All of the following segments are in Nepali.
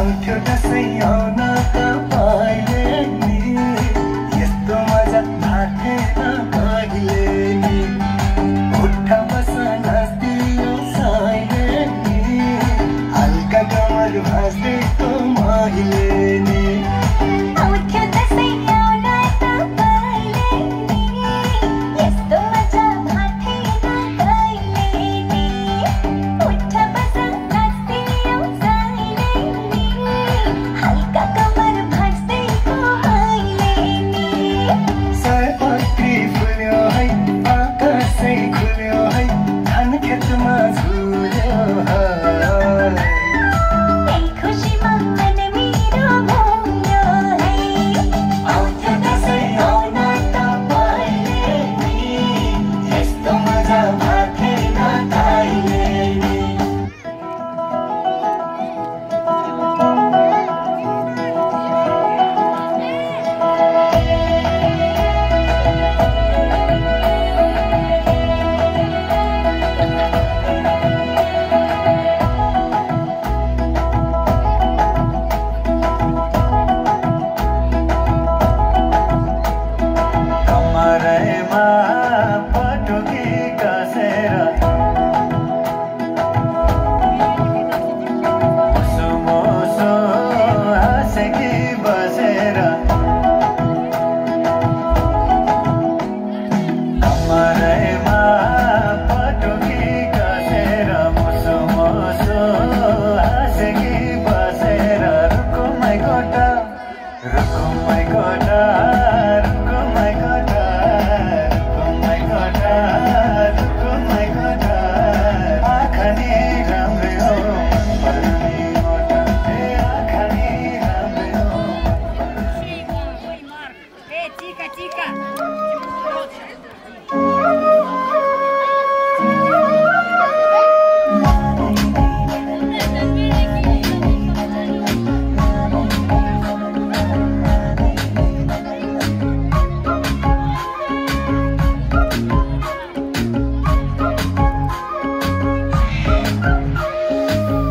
आउँथ्यो दसैँ आउन तपाईँले नि यस्तो मजा थाहा कहिले नि उठा बस नाच्दियो साइले नि हल्का कमर भाँच्दैको मैले नि आउँथ्यो दसैँ आउन तपाईँले नि यस्तो मजा थाहा कहिले नि उठा बस नाच्दियो साइले नि हल्का कमर भाँच्दैको मैले नि सयपत्री फुल्यो है आकाशै खुल्यो है धान खेतमा झुल्यो है यही खुसीमा मन मेरो घुम्यो है आउँथ्यो दसैँ आउन तपाईँले नि यस्तो मजा भाथेन कहिले नि कमरैमा पटुकी कसेर मुसुमुसु हाँसेकी बसेर कमरैमा पटुकी कसेर मुसुमुसु हाँसेकी बसेर रुकुमै कोठा रुकुमै कोठा रुकुमै कोठा रुकुमै कोठा रुकुमै कोठा आँखा नि राम्रै हो पर्नु नि मोटा आँखा नि राम्रै हो Chica, chica.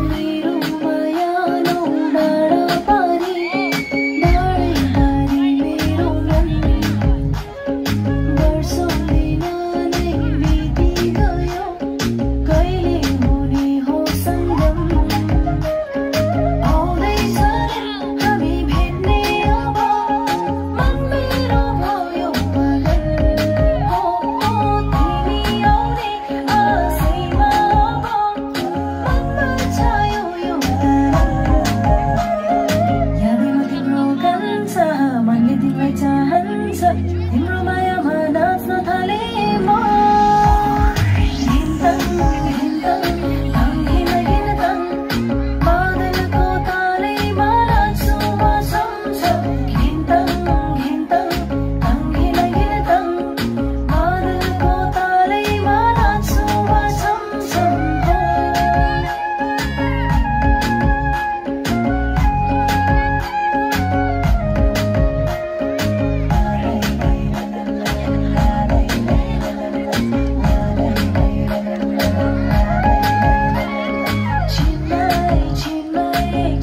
मेरो मायानो डाँडा पारी डाँडै पारी मेरो मन वर्षौँ दिन नै बिति गयो कहिले हुने हो सङ्गम आउँदैछ हामी भेट्ने अब मन मेरो भयो पागल हो तिमी आउने आशैमा अब मनमा छायो यो यादैमा तिम्रो कान्छ मनले तिमीलाई चाहन्छ तिम्रो मायामा नाच्न थाले म घिन्तङ घिन्तङ घिन घिन्तङ बादलको तालैमा नाच्छु म छमछम घिन्तङ घिन्तङ घिन घिन्तङ बादलको तालैमा नाच्छु म छमछम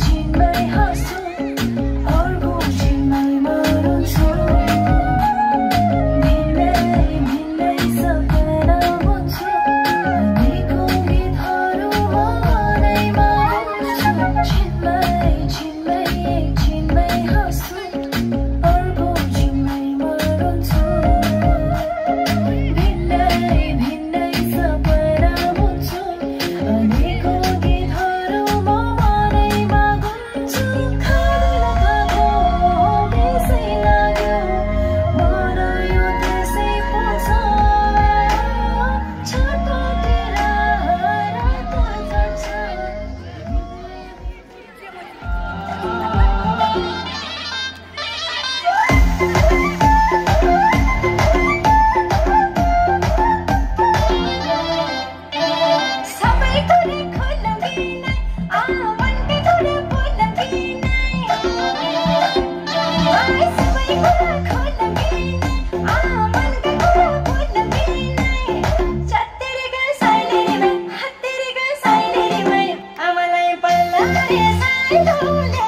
छिनमै हाँस्छु अर्को छिनमैमा रुन्छु भिन्नै सपना बुन्छु अनेकौँ गीतहरू मनैमा गुन्छु छिनमै हाँस्छु अर्को छिनमैमा रुन्छु भिन्नै सपना बुन्छु अनेकौँ गीतहरू मनैमा गुन्छु खाँदैन खाएको त्यसै लाग्यो मन यो त्यसै पुग्छ छटपटेर रात जान्छ सबै कुरा खोलौँ कि नै मनकै कुरा बोलौँ कि नै सबै कुरा खोलौँ कि नै मनकै कुरा बोलौँ कि नै छत्तेरी गए साइलेरीमै हत्तेरी गए साइलेरीमै आमालाई पल्ला रे साइलोले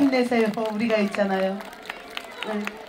힘내세요. 우리가 있잖아요. 네.